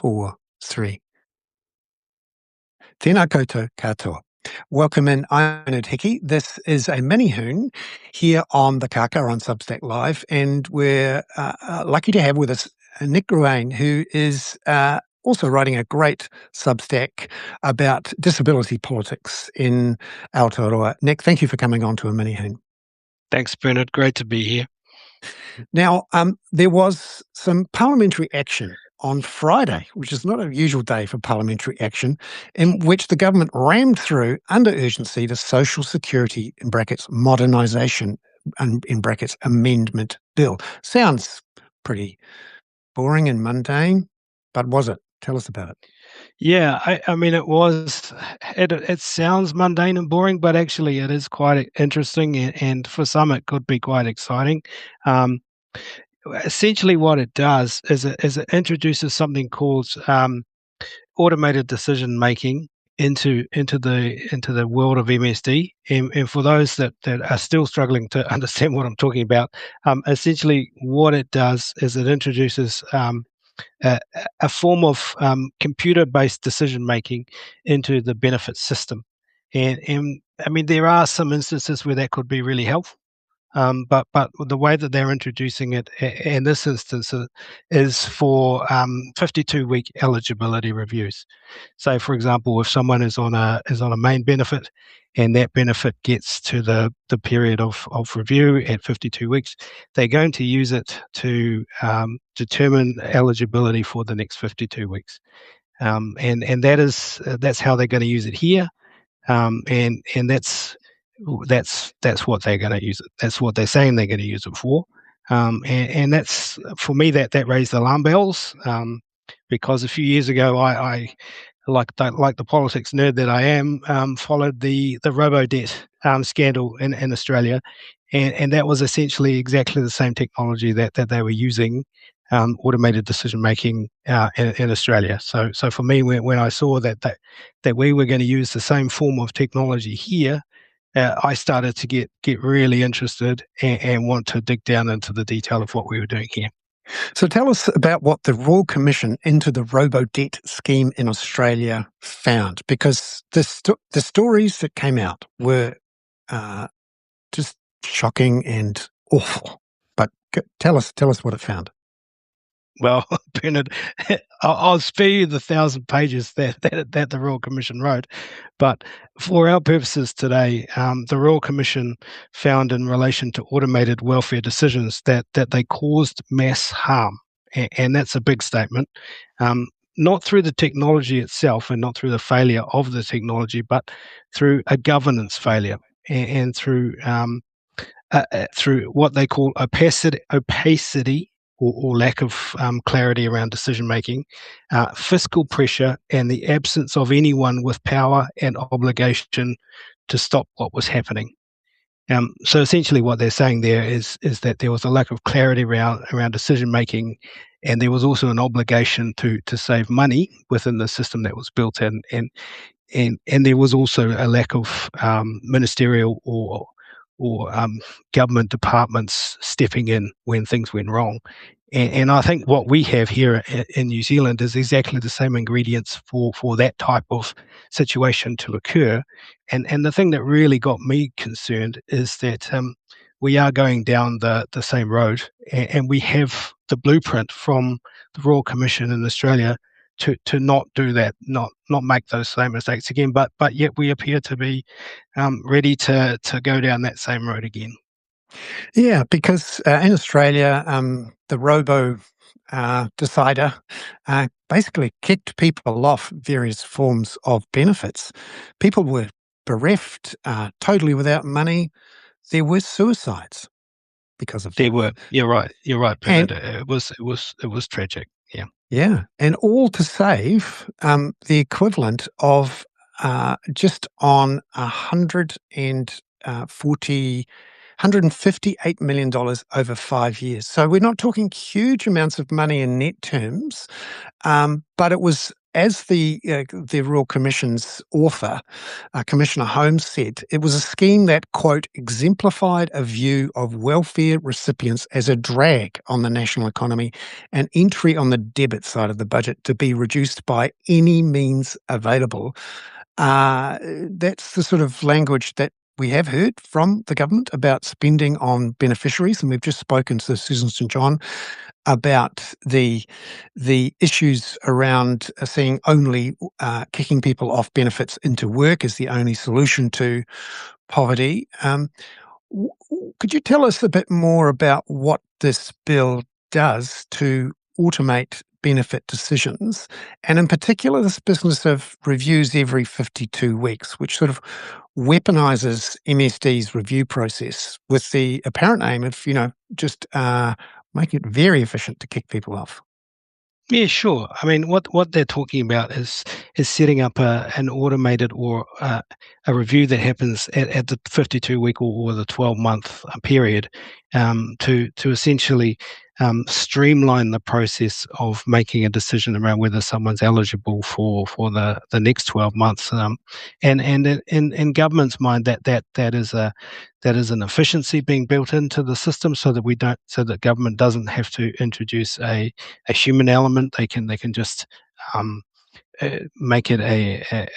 4, 3. Tēnā koutou katoa. Welcome in. I'm Hickey. This is a mini-Hoon here on the Kaka on Substack Live, and we're lucky to have with us Nick Ruane, who is also writing a great Substack about disability politics in Aotearoa. Nick, thank you for coming on to a mini-Hoon. Thanks, Bernard. Great to be here. Now, there was some parliamentary action on Friday, which is not a usual day for parliamentary action, in which the government rammed through under urgency the Social Security in brackets modernisation in brackets amendment bill. Sounds pretty boring and mundane, but was it? Tell us about it. Yeah, I mean, it sounds mundane and boring, but actually it is quite interesting, and for some it could be quite exciting. Essentially what it does is it introduces something called automated decision making into the world of MSD. And for those that are still struggling to understand what I'm talking about, essentially what it does is it introduces a form of computer-based decision making into the benefits system. And I mean, there are some instances where that could be really helpful. But the way that they're introducing it in this instance is for 52-week eligibility reviews. So, for example, if someone is on a main benefit, and that benefit gets to the period of review at 52 weeks, they're going to use it to determine eligibility for the next 52 weeks. And that's how they're going to use it here. And that's what they're going to use it. That's what they're saying they're going to use it for. And that's, for me, that raised alarm bells, because a few years ago I like the politics nerd that I am, followed the robo-debt scandal in Australia, and that was essentially exactly the same technology that they were using, automated decision making in Australia. So for me, when I saw that we were going to use the same form of technology here, I started to get really interested and want to dig down into the detail of what we were doing here. So tell us about what the Royal Commission into the robo-debt scheme in Australia found, because the stories that came out were just shocking and awful. But tell us what it found. Well, Bernard, I'll spare you the 1,000 pages that the Royal Commission wrote, but for our purposes today, the Royal Commission found in relation to automated welfare decisions that they caused mass harm, and that's a big statement. Not through the technology itself and not through the failure of the technology, but through a governance failure and through what they call opacity or lack of clarity around decision making, fiscal pressure, and the absence of anyone with power and obligation to stop what was happening. So essentially what they're saying there is that there was a lack of clarity around decision making, and there was also an obligation to save money within the system that was built in, and there was also a lack of ministerial or government departments stepping in when things went wrong. And I think what we have here in New Zealand is exactly the same ingredients for that type of situation to occur. And the thing that really got me concerned is that we are going down the same road, and we have the blueprint from the Royal Commission in Australia to not do that, not make those same mistakes again, but yet we appear to be ready to go down that same road again. Yeah, because in Australia, the robo decider basically kicked people off various forms of benefits. People were bereft, totally without money. There were suicides because of There were. You're right, Bernard. And it was tragic. Yeah. Yeah, and all to save the equivalent of just on $158 million over 5 years. So we're not talking huge amounts of money in net terms, but it was as the Royal Commission's author, Commissioner Holmes, said, it was a scheme that, quote, exemplified a view of welfare recipients as a drag on the national economy, an entry on the debit side of the budget to be reduced by any means available. That's the sort of language that we have heard from the government about spending on beneficiaries, and we've just spoken to Susan St John about the issues around seeing only kicking people off benefits into work as the only solution to poverty. Could you tell us a bit more about what this bill does to automate benefit decisions, and in particular this business of reviews every 52 weeks, which sort of weaponizes MSD's review process with the apparent aim of, just making it very efficient to kick people off? Yeah, sure. I mean, what they're talking about is setting up an automated or a review that happens at the 52-week or the 12-month period, to essentially streamline the process of making a decision around whether someone's eligible for the next 12 months. And in government's mind, that is an efficiency being built into the system, so that government doesn't have to introduce a human element. They can just make it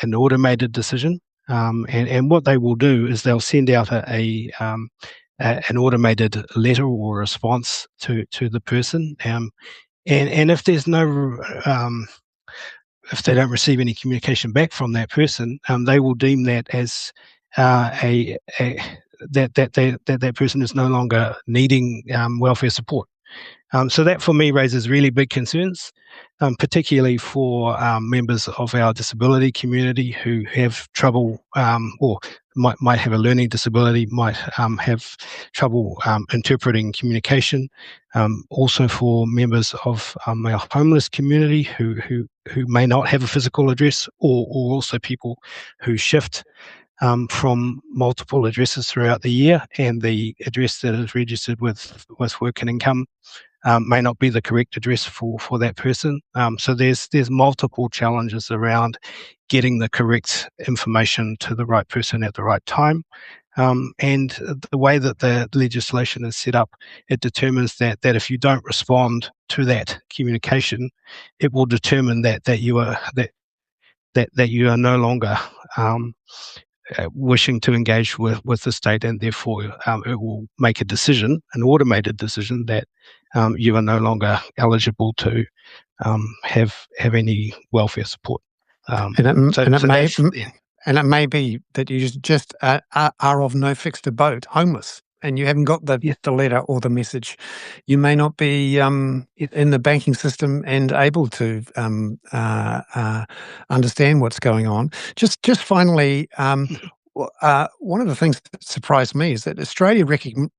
an automated decision. And what they will do is they'll send out an automated letter or response to the person. And if there's no if they don't receive any communication back from that person, they will deem that as that person is no longer needing welfare support. So that for me raises really big concerns, particularly for members of our disability community who have trouble or might have a learning disability, might have trouble interpreting communication. Also for members of our homeless community who may not have a physical address, or also people who shift from multiple addresses throughout the year, and the address that is registered with work and income may not be the correct address for that person. So there's multiple challenges around getting the correct information to the right person at the right time. And the way that the legislation is set up, it determines that if you don't respond to that communication, it will determine that you are no longer wishing to engage with the state, and therefore it will make a decision, an automated decision, that you are no longer eligible to have any welfare support. And it may be that you just are of no fixed abode, homeless, and you haven't got the letter or the message. You may not be in the banking system and able to understand what's going on. Just finally, one of the things that surprised me is that Australia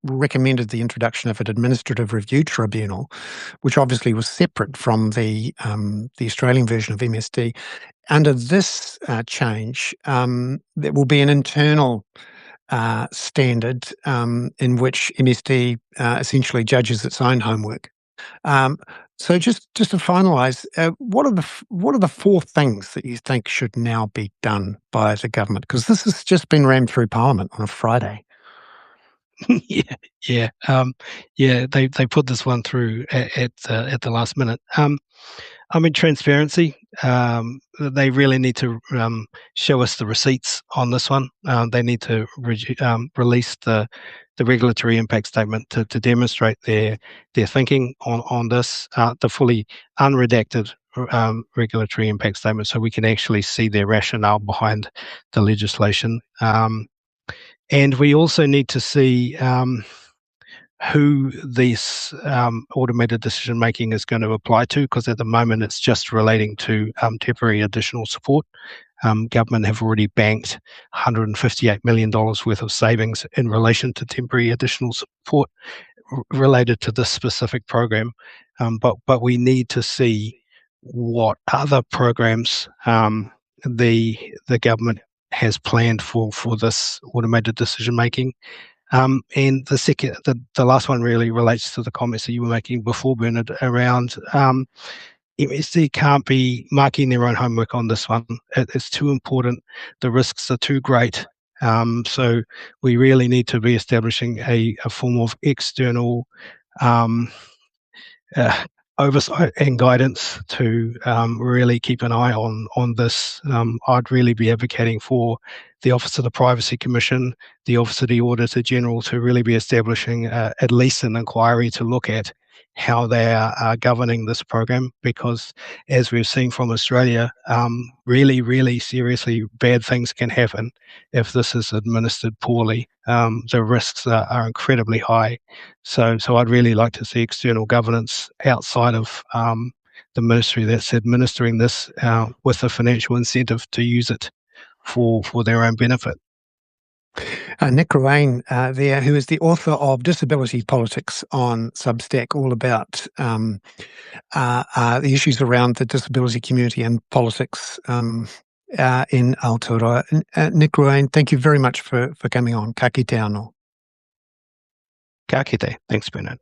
recommended the introduction of an administrative review tribunal, which obviously was separate from the Australian version of MSD. Under this change, there will be an internal standard in which MSD essentially judges its own homework. So just to finalise, what are the four things that you think should now be done by the government? Because this has just been rammed through Parliament on a Friday. Yeah. They put this one through at the last minute. I mean, transparency. They really need to show us the receipts on this one. They need to release the regulatory impact statement to demonstrate their thinking on this, the fully unredacted regulatory impact statement, so we can actually see their rationale behind the legislation. And we also need to see who this automated decision making is going to apply to, because at the moment it's just relating to temporary additional support. Government have already banked $158 million worth of savings in relation to temporary additional support related to this specific program. But we need to see what other programs the government has planned for this automated decision making. And the last one really relates to the comments that you were making before, Bernard, around MSD can't be marking their own homework on this one. It's too important. The risks are too great. So we really need to be establishing a form of external um, uh, oversight and guidance to really keep an eye on this. I'd really be advocating for the Office of the Privacy Commission, the Office of the Auditor General to really be establishing at least an inquiry to look at how they are governing this program, because as we've seen from Australia, really, really seriously bad things can happen if this is administered poorly. The risks are incredibly high. So I'd really like to see external governance outside of the ministry that's administering this with a financial incentive to use it for their own benefit. Nick Ruane there, who is the author of Disability Politics on Substack, all about the issues around the disability community and politics in Aotearoa. Nick Ruane, thank you very much for coming on. Ka kite anō. Ka kite. Thanks, Bernard.